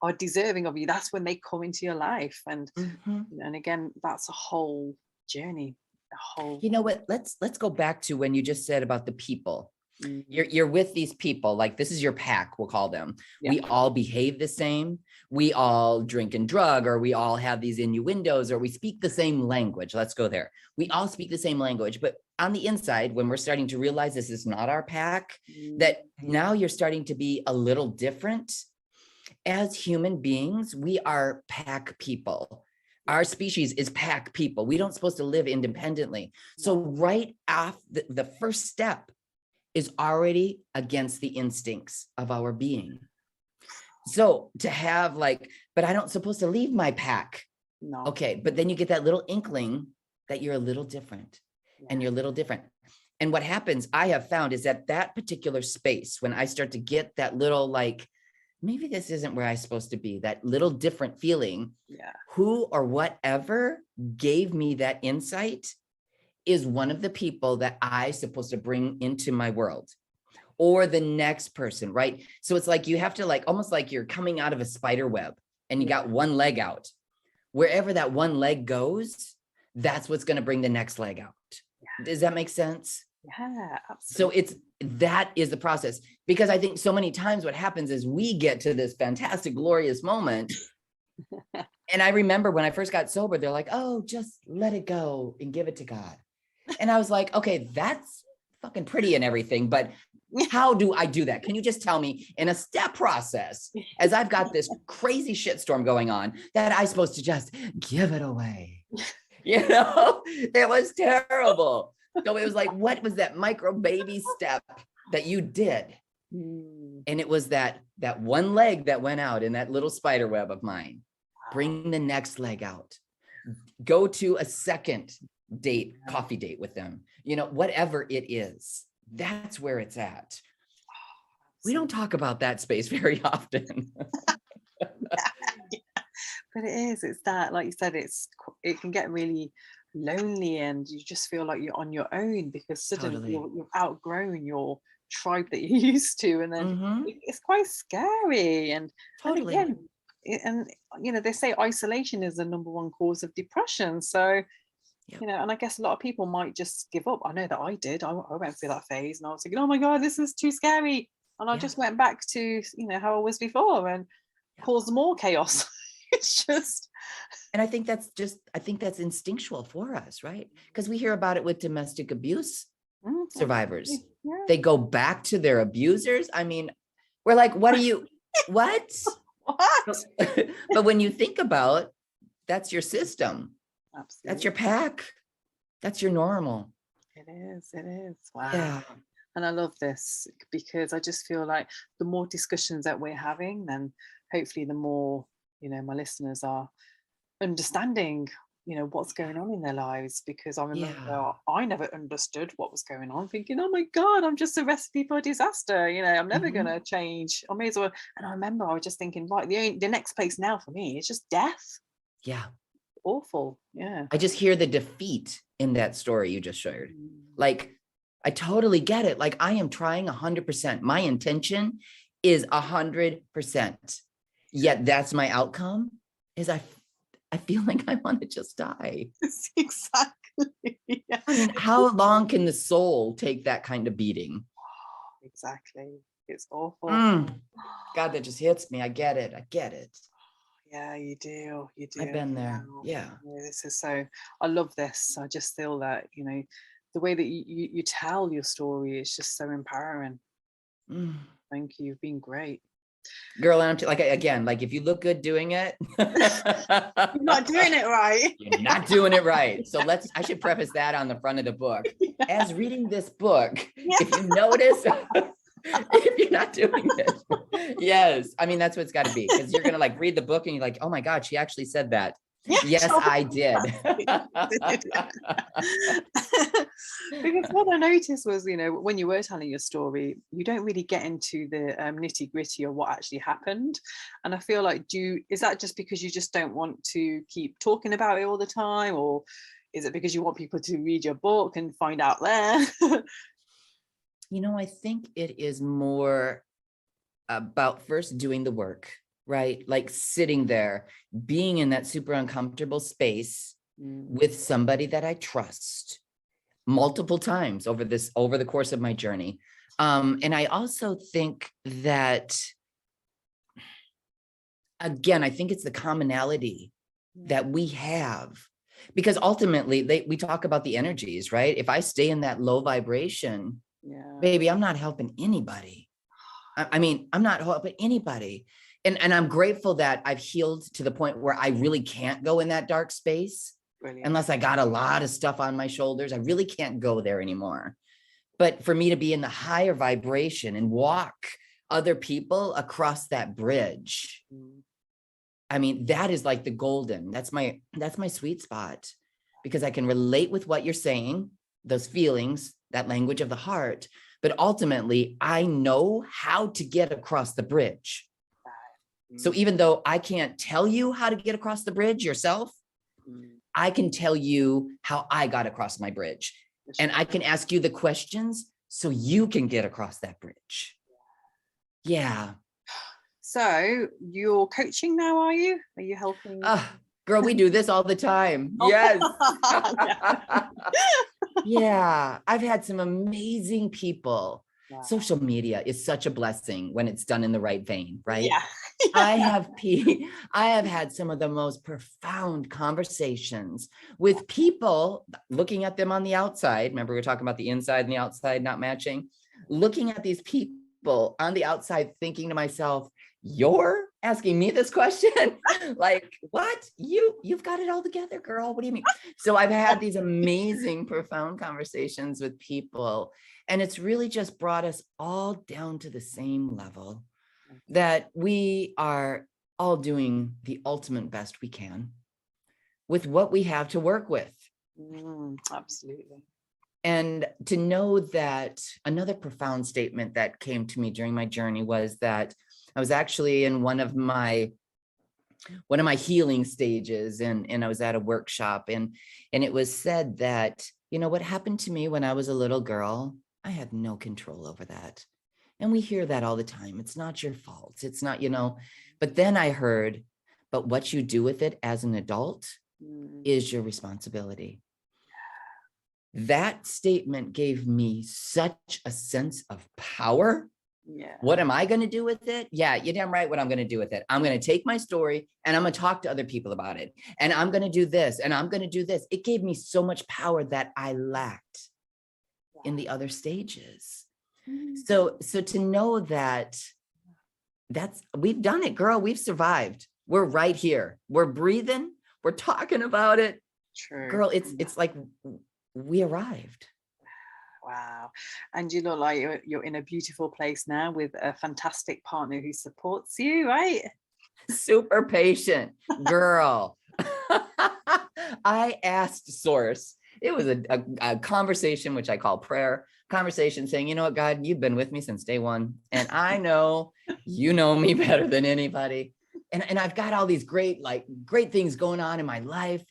are deserving of you, that's when they come into your life. And and again, that's a whole journey, you know what, let's go back to when you just said about the people. You're with these people, like this is your pack, we'll call them. We all behave the same, we all drink and drug, or we all have these innuendos, or we speak the same language. Let's go there. We all speak the same language, but on the inside, when we're starting to realize this is not our pack, that now you're starting to be a little different. As human beings, we are pack people. Our species is pack people. We don't supposed to live independently. So right off the first step is already against the instincts of our being. So to have but I don't supposed to leave my pack. No. Okay, but then you get that little inkling that you're a little different, and you're a little different. And what happens, I have found, is that particular space, when I start to get that little maybe this isn't where I'm supposed to be, that little different feeling, who or whatever gave me that insight is one of the people that I'm supposed to bring into my world, or the next person, right? So it's like you have to almost like you're coming out of a spider web and you got one leg out. Wherever that one leg goes, that's what's going to bring the next leg out. Does that make sense? Yeah, absolutely. So that is the process, because I think so many times what happens is we get to this fantastic, glorious moment. And I remember when I first got sober, they're like, oh, just let it go and give it to God. And I was like, okay, that's fucking pretty and everything, but How do I do that? Can you just tell me in a step process, as I've got this crazy shitstorm going on, that I'm supposed to just give it away? You know, it was terrible. So it was like, what was that micro baby step that you did? And it was that one leg that went out in that little spider web of mine. Bring the next leg out. Go to a second date, coffee date with them. You know, whatever it is, that's where it's at. We don't talk about that space very often. But it's that, like you said, it can get really lonely and you just feel like you're on your own because suddenly you've outgrown your tribe that you're used to, and then it's quite scary. And again, and you know, they say isolation is the number one cause of depression. So you know, and I guess a lot of people might just give up. I know that I did. I went through that phase and I was thinking, oh my God, this is too scary. And I just went back to, you know, how I was before and caused more chaos. It's just. And I think that's instinctual for us, right? Because we hear about it with domestic abuse survivors. Yeah. They go back to their abusers. I mean, we're like, what? What? But when you think about, that's your system. Absolutely. That's your pack. That's your normal. It is. Wow. Yeah. And I love this because I just feel like the more discussions that we're having, then hopefully the more, you know, my listeners are understanding, you know, what's going on in their lives. Because I remember I never understood what was going on, thinking, oh my God, I'm just a recipe for disaster. You know, I'm never going to change. I may as well. And I remember I was just thinking, right, the next place now for me is just death. Yeah. Awful. Yeah. I just hear the defeat in that story you just shared. Like, I totally get it. Like, I am trying 100%. My intention is 100%. Yet that's my outcome, is I feel like I want to just die. Exactly. Yeah. I mean, how long can the soul take that kind of beating? Exactly. It's awful. God, that just hits me. I get it. Yeah, you do. I've been there. Yeah. This is so, I love this. I just feel that, you know, the way that you tell your story is just so empowering. Thank you. You've been great. Girl, I'm like, again, like if you look good doing it, you're not doing it right. You're not doing it right. So I should preface that on the front of the book. Yeah. As reading this book, if you notice, if you're not doing this, yes. I mean, that's what it's got to be, because you're going to like read the book and you're like, oh my God, she actually said that. Yes, I did. Because what I noticed was, you know, when you were telling your story, you don't really get into the nitty gritty of what actually happened. And I feel like, is that just because you just don't want to keep talking about it all the time? Or is it because you want people to read your book and find out there? You know, I think it is more about first doing the work, right? Like sitting there, being in that super uncomfortable space with somebody that I trust multiple times over the course of my journey. And I also think that, again, I think it's the commonality that we have, because ultimately we talk about the energies, right? If I stay in that low vibration, baby, I'm not helping anybody. I mean, I'm not helping anybody. And I'm grateful that I've healed to the point where I really can't go in that dark space. Brilliant. Unless I got a lot of stuff on my shoulders. I really can't go there anymore. But for me to be in the higher vibration and walk other people across that bridge, I mean, that is like the golden, that's my sweet spot, because I can relate with what you're saying, those feelings, that language of the heart, but ultimately I know how to get across the bridge. So even though I can't tell you how to get across the bridge yourself, I can tell you how I got across my bridge, and I can ask you the questions so you can get across that bridge. Yeah. So you're coaching now, are you? Are you helping? Girl, we do this all the time. Yes. Yeah. I've had some amazing people. Wow. Social media is such a blessing when it's done in the right vein, right? Yeah. I have had some of the most profound conversations with people, looking at them on the outside. Remember, we were talking about the inside and the outside not matching. looking at these people on the outside, thinking to myself, you're asking me this question? Like, what? You've got it all together, girl. What do you mean? So I've had these amazing, profound conversations with people, and it's really just brought us all down to the same level, that we are all doing the ultimate best we can with what we have to work with. Absolutely. And to know that, another profound statement that came to me during my journey was that I was actually in one of my healing stages, and I was at a workshop, and it was said that, what happened to me when I was a little girl, I had no control over that. And we hear that all the time. It's not your fault. It's not, but then I heard, but what you do with it as an adult is your responsibility. That statement gave me such a sense of power. Yeah. What am I going to do with it? Yeah, you're damn right what I'm going to do with it. I'm going to take my story and I'm going to talk to other people about it. And I'm going to do this and I'm going to do this. It gave me so much power that I lacked in the other stages. So to know that we've done it, girl, we've survived. We're right here. We're breathing. We're talking about it. True. Girl, it's like we arrived. Wow. And you look like you're in a beautiful place now with a fantastic partner who supports you, right? Super patient, girl. I asked Source. It was a conversation, which I call prayer conversation, saying, you know what, God, you've been with me since day one. And I know you know me better than anybody. And I've got all these great things going on in my life.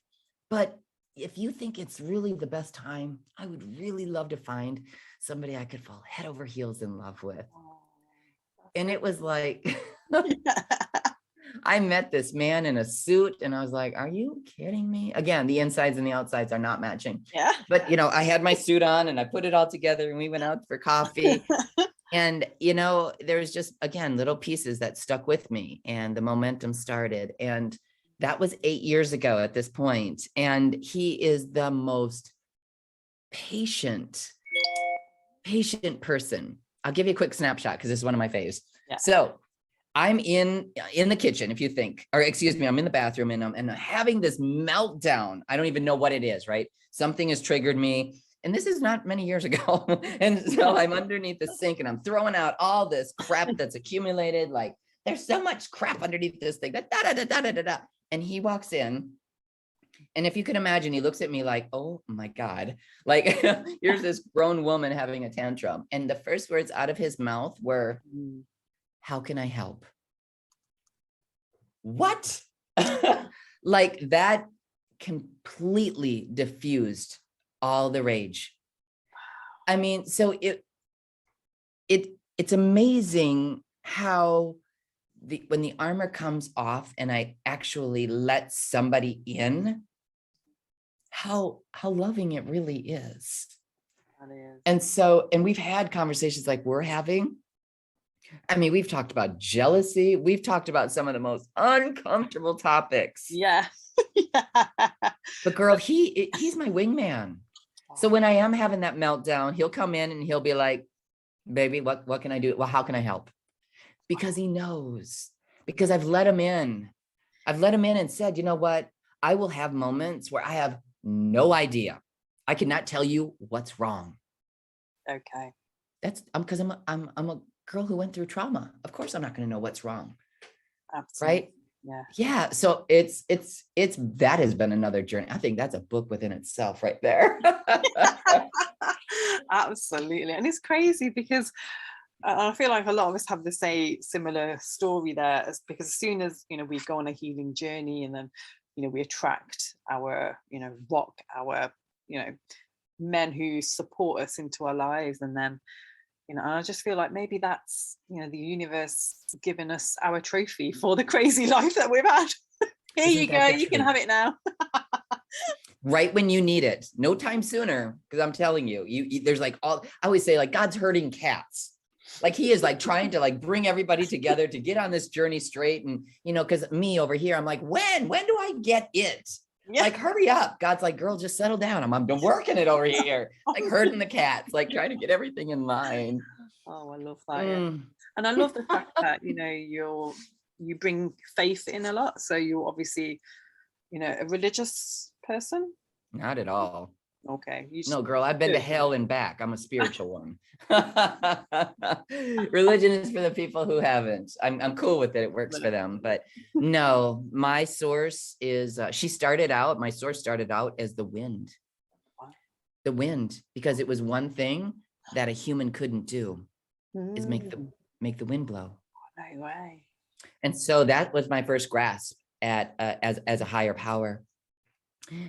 But if you think it's really the best time, I would really love to find somebody I could fall head over heels in love with. And it was like, I met this man in a suit and I was like, are you kidding me? Again, the insides and the outsides are not matching. Yeah. But, I had my suit on and I put it all together and we went out for coffee. And, there was just, again, little pieces that stuck with me and the momentum started. And that was 8 years ago at this point. And he is the most patient person. I'll give you a quick snapshot because this is one of my faves. Yeah. So I'm in the kitchen, if you think, or excuse me, I'm in the bathroom and I'm having this meltdown. I don't even know what it is, right? Something has triggered me. And this is not many years ago. And so I'm underneath the sink and I'm throwing out all this crap that's accumulated. Like, there's so much crap underneath this thing. And he walks in. And if you can imagine, he looks at me like, oh my God, like here's this grown woman having a tantrum. And the first words out of his mouth were, how can I help? What? Like that completely diffused all the rage. I mean, so it's amazing how when the armor comes off and I actually let somebody in, how loving it really is. That is. And we've had conversations like we're having. I mean, we've talked about jealousy. We've talked about some of the most uncomfortable topics. Yeah. But girl, he's my wingman. So when I am having that meltdown, he'll come in and he'll be like, baby, what can I do? Well, how can I help? Because he knows, because I've let him in. I've let him in and said, you know what? I will have moments where I have no idea. I cannot tell you what's wrong. Okay. That's because I'm a girl who went through trauma. Of course, I'm not going to know what's wrong. Absolutely. Right? Yeah. Yeah. So it's that has been another journey. I think that's a book within itself right there. Absolutely. And it's crazy because I feel like a lot of us have the similar story there, because as soon as, we go on a healing journey and then, we attract our, rock, our, men who support us into our lives. And then, and I just feel like maybe that's, the universe giving us our trophy for the crazy life that we've had. Here you go. You can have it now. Right when you need it. No time sooner. Because I'm telling you, there's like I always say like God's herding cats. Like he is like trying to like bring everybody together to get on this journey straight. And, because me over here, I'm like, when do I get it? Yeah. Like, hurry up. God's like, girl, just settle down. I'm working it over here. Like herding the cats, like trying to get everything in line. Oh, I love that. Yeah. And I love the fact that, you know, you bring faith in a lot. So you're obviously, you know, a religious person. Not at all. Okay. No, girl, I've been to hell and back. I'm a spiritual one. Religion is for the people who haven't. I'm cool with it. It works for them. But no, my source is, my source started out as the wind. The wind, because it was one thing that a human couldn't do, is make the wind blow. No way. And so that was my first grasp at as a higher power.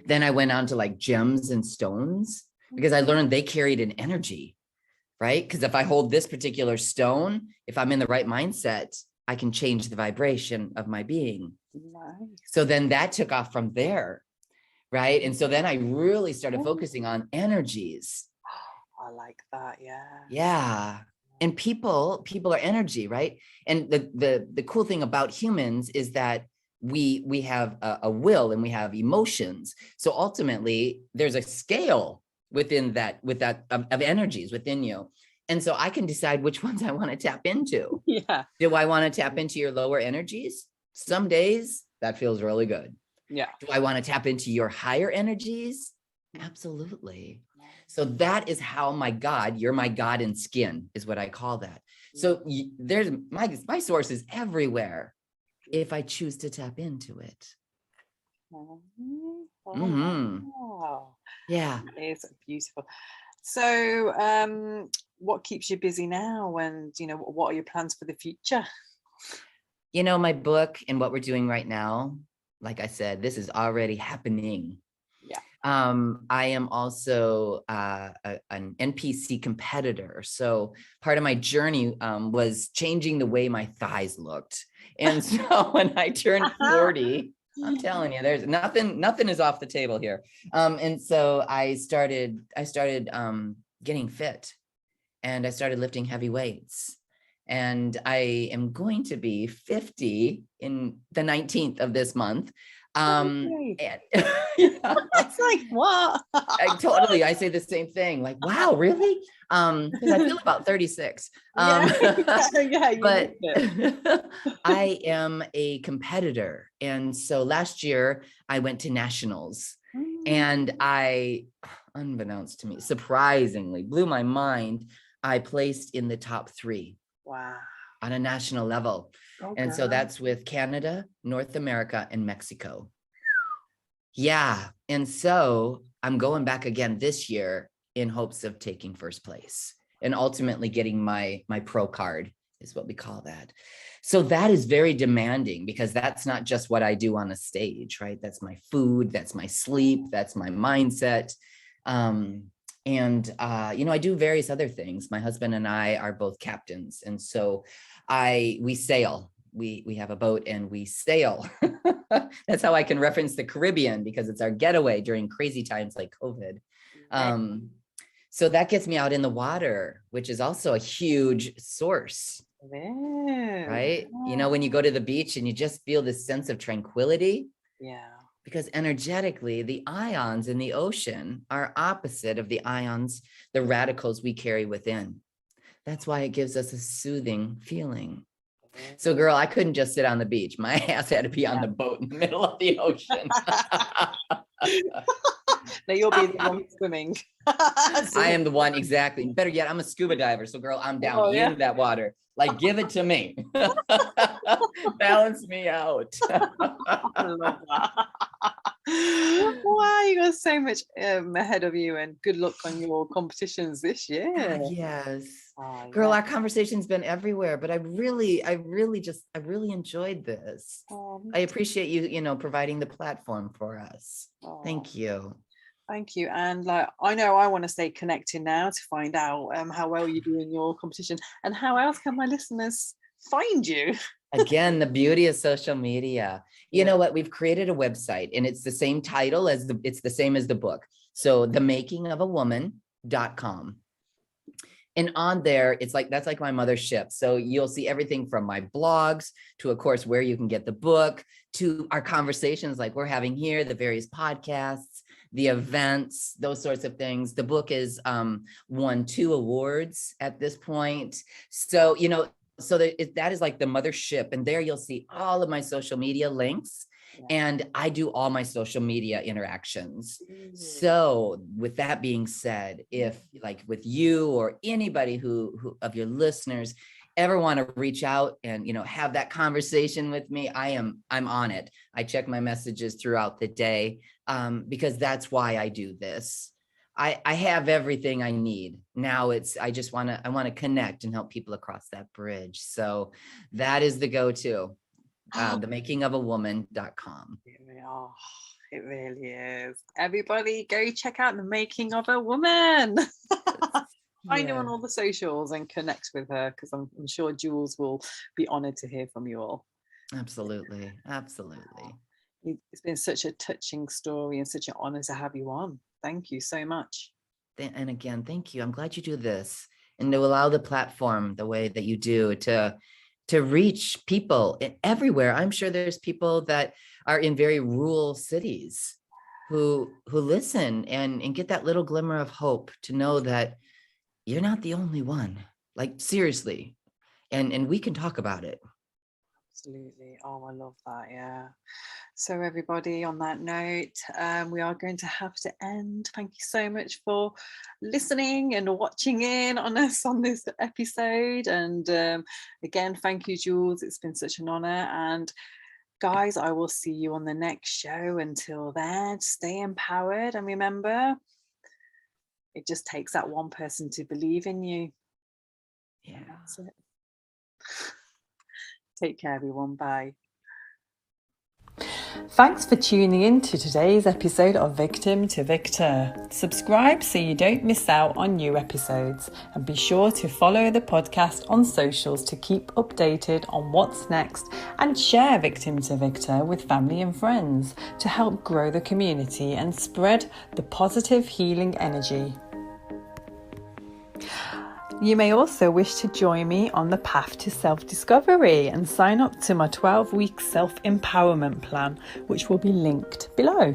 Then I went on to like gems and stones, because I learned they carried an energy, right? Because if I hold this particular stone, if I'm in the right mindset, I can change the vibration of my being. Nice. So then that took off from there, right? And so then I really started focusing on energies. I like that. Yeah. Yeah. And people are energy, right? And the cool thing about humans is that we have a will and we have emotions. So ultimately there's a scale within that, of energies within you. And so I can decide which ones I want to tap into. Yeah. Do I want to tap into your lower energies? Some days that feels really good. Yeah. Do I want to tap into your higher energies? Absolutely. So that is how you're my God in skin, is what I call that. So there's my source is everywhere if I choose to tap into it. Wow. Yeah. It's beautiful. So what keeps you busy now, and you know, what are your plans for the future? You know, my book and what we're doing right now, like I said, this is already happening. Yeah. I am also an NPC competitor. So part of my journey was changing the way my thighs looked. And so when I turned 40, I'm telling you, there's nothing is off the table here. And so I started getting fit, and I started lifting heavy weights. And I am going to be 50 in the 19th of this month. And, yeah. It's like, what? I say the same thing, like, wow, really? Because I feel about 36. Yeah, but I am a competitor. And so last year I went to nationals, and I, unbeknownst to me, surprisingly blew my mind. I placed in the top 3. Wow. On a national level. Okay. And so that's with Canada, North America, and Mexico. Yeah. And so I'm going back again this year in hopes of taking first place and ultimately getting my pro card, is what we call that. So that is very demanding, because that's not just what I do on a stage, right? That's my food, that's my sleep, that's my mindset. And I do various other things. My husband and I are both captains. And so we sail. We have a boat and we sail. That's how I can reference the Caribbean, because it's our getaway during crazy times like COVID. So that gets me out in the water, which is also a huge source, right? You know, when you go to the beach and you just feel this sense of tranquility. Yeah. Because energetically, the ions in the ocean are opposite of the ions, the radicals we carry within. That's why it gives us a soothing feeling. So, girl, I couldn't just sit on the beach. My ass had to be on the boat in the middle of the ocean. Now you'll be the one swimming. I am the one, exactly. Better yet, I'm a scuba diver. So, girl, I'm down in that water. Like, give it to me. Balance me out. I love that. Wow, you got so much ahead of you, and good luck on your competitions this year. Yes. Girl, our conversation's been everywhere, but I really enjoyed this. I appreciate you, providing the platform for us. Thank you. Thank you. And like, I know I want to stay connected now to find out how well you do in your competition, and how else can my listeners find you? Again, the beauty of social media. You know what? We've created a website, and it's the same title as it's the same as the book. So themakingofawoman.com. And on there, that's like my mothership. So you'll see everything from my blogs to, of course, where you can get the book, to our conversations like we're having here, the various podcasts. the events, those sorts of things. The book is won 2 awards at this point. So, so that is like the mothership. And there you'll see all of my social media links. And I do all my social media interactions. So with that being said, if like with you or anybody who of your listeners ever want to reach out and, have that conversation with me, I'm on it. I check my messages throughout the day because that's why I do this. I have everything I need. Now I want to connect and help people across that bridge. So that is the go-to. themakingofAwoman.com. Oh, it really is. Everybody go check out The Making of a Woman. Find her on all the socials and connect with her, because I'm sure Jules will be honored to hear from you all. Absolutely. It's been such a touching story and such an honor to have you on. Thank you so much. And again, thank you. I'm glad you do this and to allow the platform the way that you do to reach people everywhere. I'm sure there's people that are in very rural cities who listen and get that little glimmer of hope to know that you're not the only one, like seriously. And we can talk about it. Absolutely. Oh, I love that. Yeah. So everybody, on that note, we are going to have to end. Thank you so much for listening and watching in on us on this episode. And again, thank you, Jules. It's been such an honor. And guys, I will see you on the next show. Until then, stay empowered. And remember, it just takes that one person to believe in you. Yeah. That's it. Take care, everyone. Bye. Thanks for tuning in to today's episode of Victim to Victor. Subscribe so you don't miss out on new episodes, and be sure to follow the podcast on socials to keep updated on what's next, and share Victim to Victor with family and friends to help grow the community and spread the positive healing energy. You may also wish to join me on the path to self-discovery and sign up to my 12-week self-empowerment plan, which will be linked below.